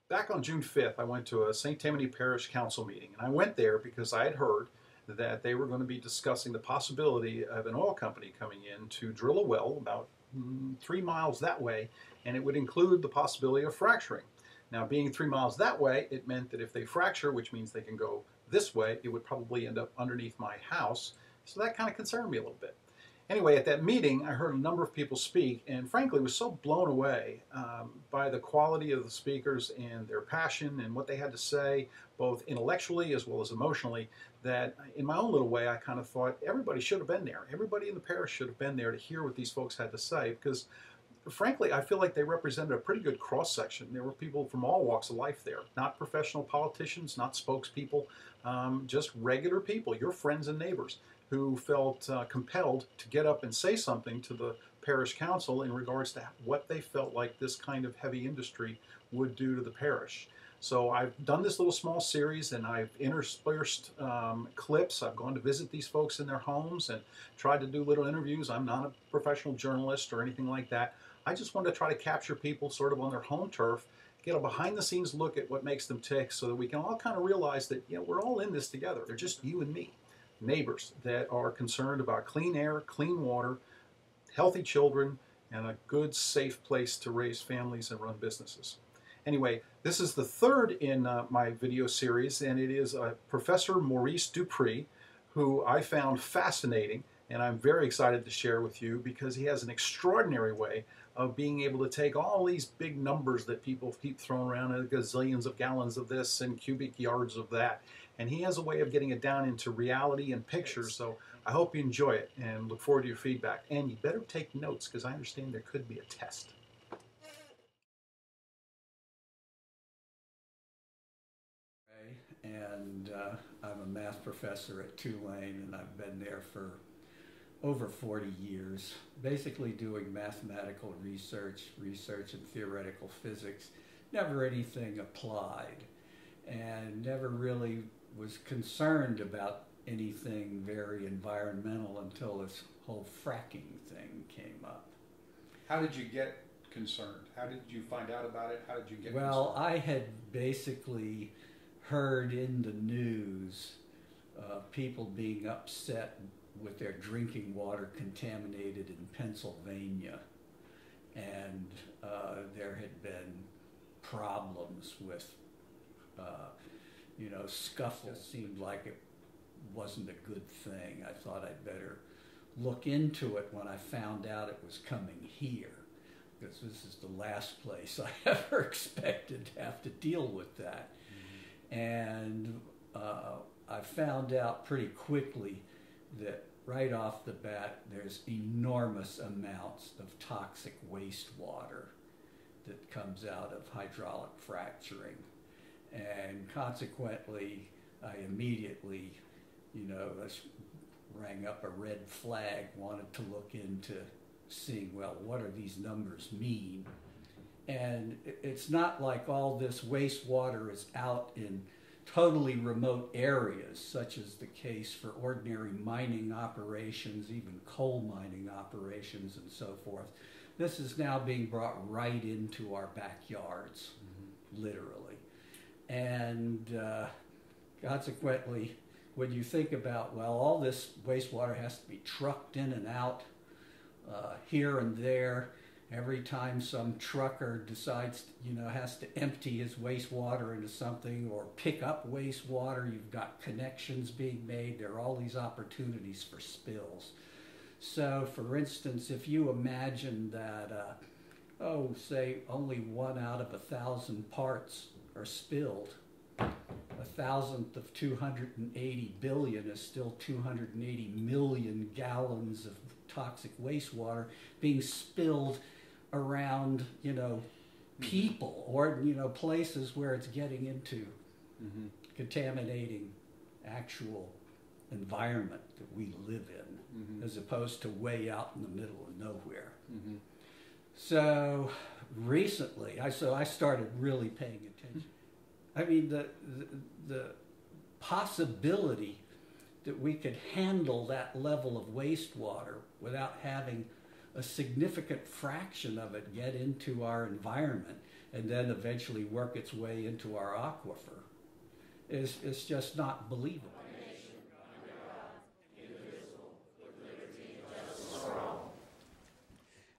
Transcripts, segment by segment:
Back on June 5th, I went to a St Tammany Parish Council meeting, and I went there because I had heard that they were going to be discussing the possibility of an oil company coming in to drill a well about 3 miles that way, and it would include the possibility of fracturing. Now, being 3 miles that way, it meant that if they fracture, which means they can go this way, it would probably end up underneath my house. So that kind of concerned me a little bit. Anyway, at that meeting, I heard a number of people speak, and frankly was so blown away by the quality of the speakers and their passion and what they had to say, both intellectually as well as emotionally, that in my own little way, I kind of thought everybody should have been there. Everybody in the parish should have been there to hear what these folks had to say, because frankly, I feel like they represented a pretty good cross-section. There were people from all walks of life there, not professional politicians, not spokespeople, just regular people, your friends and neighbors, who felt compelled to get up and say something to the parish council in regards to what they felt like this kind of heavy industry would do to the parish. So I've done this little small series, and I've interspersed clips. I've gone to visit these folks in their homes and tried to do little interviews. I'm not a professional journalist or anything like that. I just want to try to capture people sort of on their home turf, get a behind-the-scenes look at what makes them tick, so that we can all kind of realize that, you know, we're all in this together. They're just you and me. Neighbors that are concerned about clean air, clean water, healthy children, and a good, safe place to raise families and run businesses. Anyway, this is the third in my video series, and it is Professor Maurice Dupre, who I found fascinating, and I'm very excited to share with you because he has an extraordinary way of being able to take all these big numbers that people keep throwing around, gazillions of gallons of this and cubic yards of that, and he has a way of getting it down into reality and pictures. So I hope you enjoy it and look forward to your feedback. And you better take notes, because I understand there could be a test. And I'm a math professor at Tulane, and I've been there for over 40 years, basically doing mathematical research in theoretical physics, never anything applied, and never really was concerned about anything very environmental until this whole fracking thing came up. How did you get concerned? How did you find out about it? How did you get concerned? Well, I had basically heard in the news people being upset with their drinking water contaminated in Pennsylvania, and there had been problems with scuffles. Seemed like it wasn't a good thing. I thought I'd better look into it when I found out it was coming here, because this is the last place I ever expected to have to deal with that. And I found out pretty quickly that right off the bat there's enormous amounts of toxic wastewater that comes out of hydraulic fracturing, and consequently I immediately, rang up a red flag, wanted to look into seeing, well, what do these numbers mean? And it's not like all this wastewater is out in totally remote areas, such as the case for ordinary mining operations, even coal mining operations and so forth. This is now being brought right into our backyards, literally. And consequently, when you think about, well, all this wastewater has to be trucked in and out here and there, every time some trucker decides, has to empty his wastewater into something or pick up wastewater, you've got connections being made. There are all these opportunities for spills. So, for instance, if you imagine that, say only 1 out of 1,000 parts are spilled, 1,000th of 280 billion is still 280 million gallons of toxic wastewater being spilled around, people or, places where it's getting into contaminating actual environment that we live in, as opposed to way out in the middle of nowhere. So recently, I started really paying attention. I mean, the possibility that we could handle that level of wastewater without having a significant fraction of it get into our environment and then eventually work its way into our aquifer is just not believable.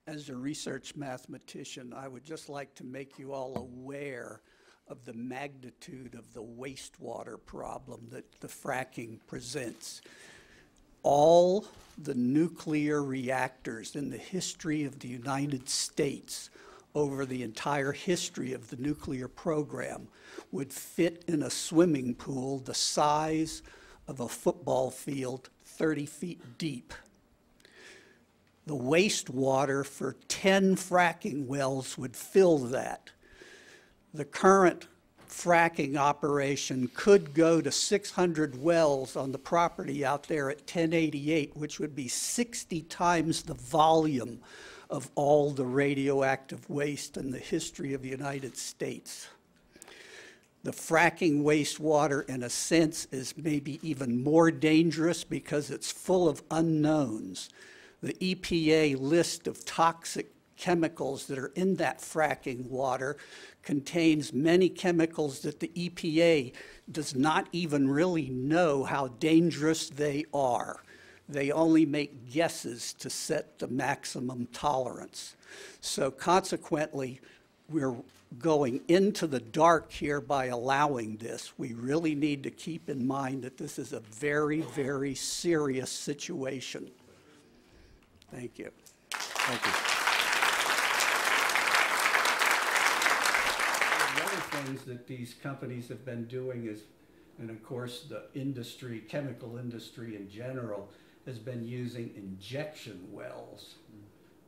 As a research mathematician, I would just like to make you all aware of the magnitude of the wastewater problem that the fracking presents. All the nuclear reactors in the history of the United States over the entire history of the nuclear program would fit in a swimming pool the size of a football field 30 feet deep. The wastewater for 10 fracking wells would fill that. The current fracking operation could go to 600 wells on the property out there at 1088, which would be 60 times the volume of all the radioactive waste in the history of the United States. The fracking wastewater, in a sense, is maybe even more dangerous because it's full of unknowns. The EPA list of toxic chemicals that are in that fracking water contains many chemicals that the EPA does not even really know how dangerous they are. They only make guesses to set the maximum tolerance. So consequently, we're going into the dark here by allowing this. We really need to keep in mind that this is a very, very serious situation. Thank you. Thank you. The other things that these companies have been doing is, and of course the industry, chemical industry in general, has been using injection wells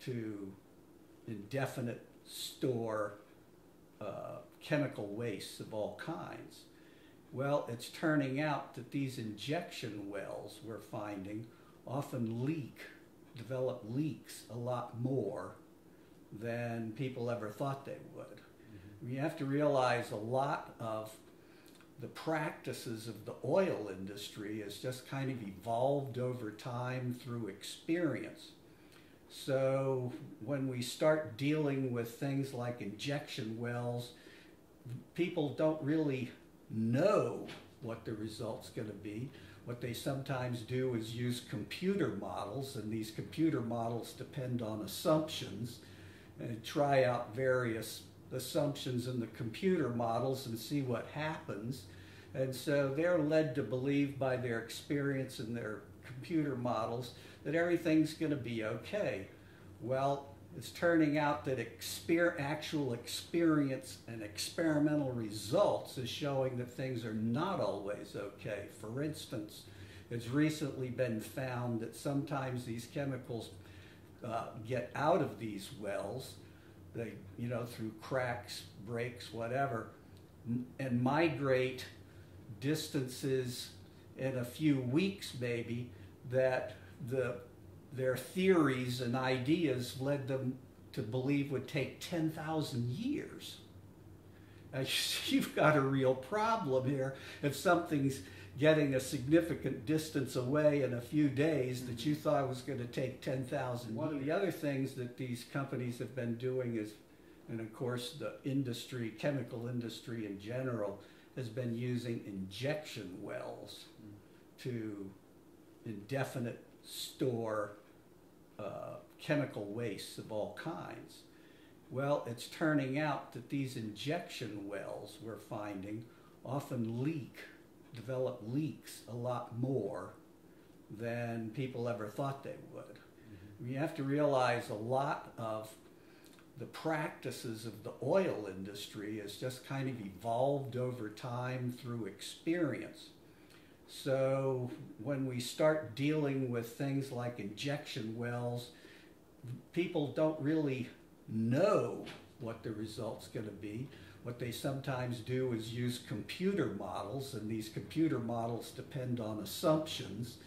to indefinite store chemical wastes of all kinds. Well, it's turning out that these injection wells we're finding often develop leaks a lot more than people ever thought they would. You have to realize a lot of the practices of the oil industry has just kind of evolved over time through experience. So when we start dealing with things like injection wells, people don't really know what the result's going to be. What they sometimes do is use computer models, and these computer models depend on assumptions, and try out various assumptions in the computer models and see what happens. And so they're led to believe by their experience in their computer models that everything's going to be okay. Well, it's turning out that actual experience and experimental results is showing that things are not always okay. For instance, it's recently been found that sometimes these chemicals get out of these wells, they, through cracks, breaks, whatever, and migrate distances in a few weeks maybe that their theories and ideas led them to believe would take 10,000 years. Now, you've got a real problem here if something's getting a significant distance away in a few days that you thought was going to take 10,000 years. One of the other things that these companies have been doing is, and of course the industry, chemical industry in general, has been using injection wells to indefinite store chemical wastes of all kinds. Well, it's turning out that these injection wells we're finding often develop leaks a lot more than people ever thought they would. You have to realize a lot of the practices of the oil industry has just kind of evolved over time through experience. So when we start dealing with things like injection wells, people don't really know what the result's going to be. What they sometimes do is use computer models, and these computer models depend on assumptions,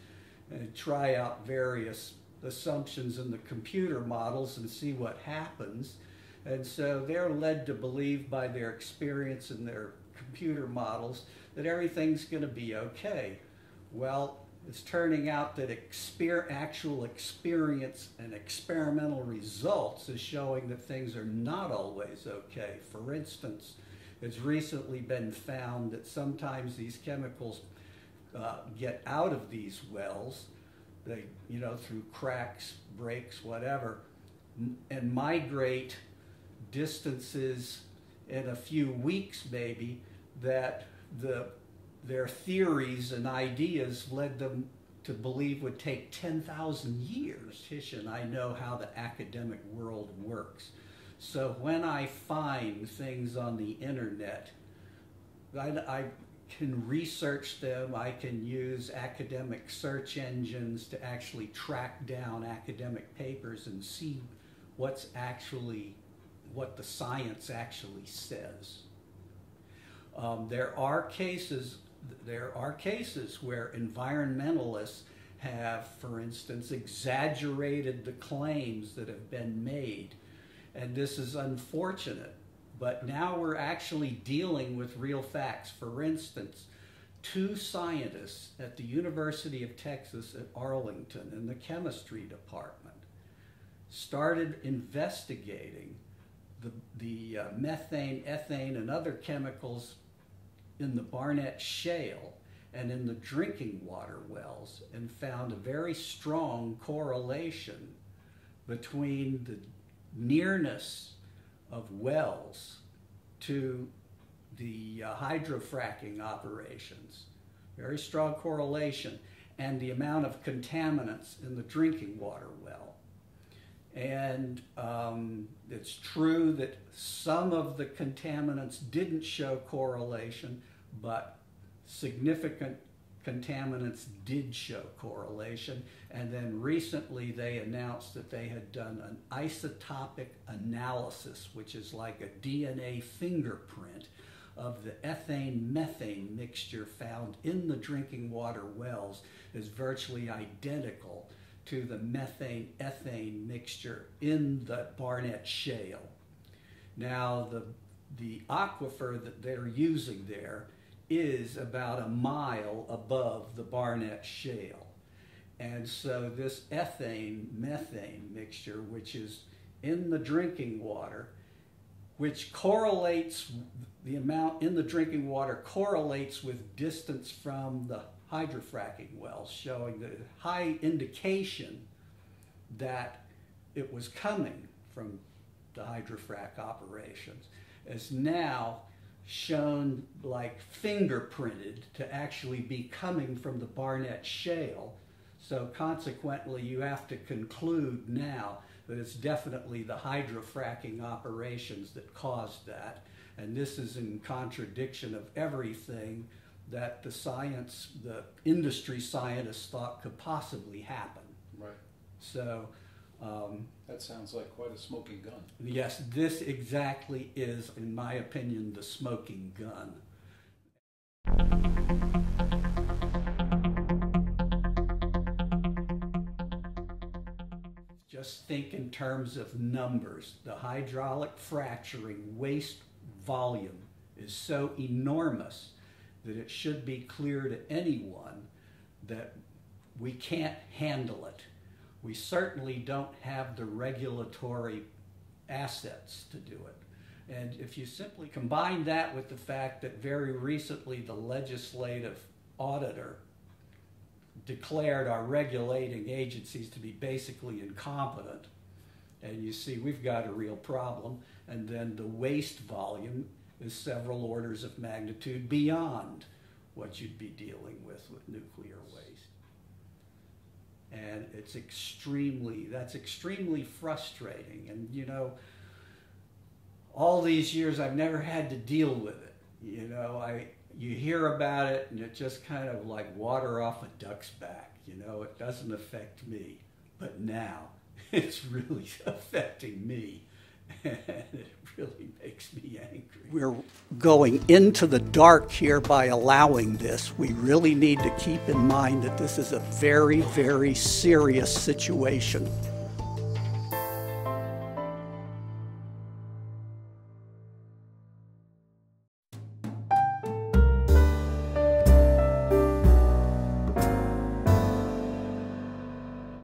and try out various assumptions in the computer models and see what happens. And so they're led to believe by their experience in their computer models that everything's going to be okay. Well, it's turning out that actual experience and experimental results is showing that things are not always okay. For instance, it's recently been found that sometimes these chemicals get out of these wells, they, through cracks, breaks, whatever, and migrate distances in a few weeks maybe that their theories and ideas led them to believe would take 10,000 years. Tish and I know how the academic world works. So when I find things on the internet, I can research them, I can use academic search engines to actually track down academic papers and see what the science actually says. There are cases where environmentalists have, for instance, exaggerated the claims that have been made, and this is unfortunate. But now we're actually dealing with real facts. For instance, 2 scientists at the University of Texas at Arlington in the chemistry department started investigating the methane, ethane, and other chemicals in the Barnett Shale and in the drinking water wells, and found a very strong correlation between the nearness of wells to the hydrofracking operations, very strong correlation, and the amount of contaminants in the drinking water well. And it's true that some of the contaminants didn't show correlation, but significant contaminants did show correlation. And then recently they announced that they had done an isotopic analysis, which is like a DNA fingerprint of the ethane-methane mixture found in the drinking water wells is virtually identical to the methane-ethane mixture in the Barnett Shale. Now, the aquifer that they're using there is about a mile above the Barnett Shale. And so this ethane-methane mixture, which is in the drinking water, which correlates, the amount in the drinking water correlates with distance from the hydrofracking wells, showing the high indication that it was coming from the hydrofrac operations, is now shown like fingerprinted to actually be coming from the Barnett Shale. So consequently, you have to conclude now that it's definitely the hydrofracking operations that caused that. And this is in contradiction of everything that the industry scientists thought could possibly happen. Right. So that sounds like quite a smoking gun. Yes, this exactly is, in my opinion, the smoking gun. Just think in terms of numbers. The hydraulic fracturing waste volume is so enormous that it should be clear to anyone that we can't handle it. We certainly don't have the regulatory assets to do it. And if you simply combine that with the fact that very recently the legislative auditor declared our regulating agencies to be basically incompetent, and you see we've got a real problem, and then the waste volume is several orders of magnitude beyond what you'd be dealing with nuclear waste. And it's that's extremely frustrating. And you know, all these years I've never had to deal with it. You know, you hear about it and it just kind of like water off a duck's back. You know, it doesn't affect me. But now it's really affecting me. And it really makes me angry. We're going into the dark here by allowing this. We really need to keep in mind that this is a very, very serious situation.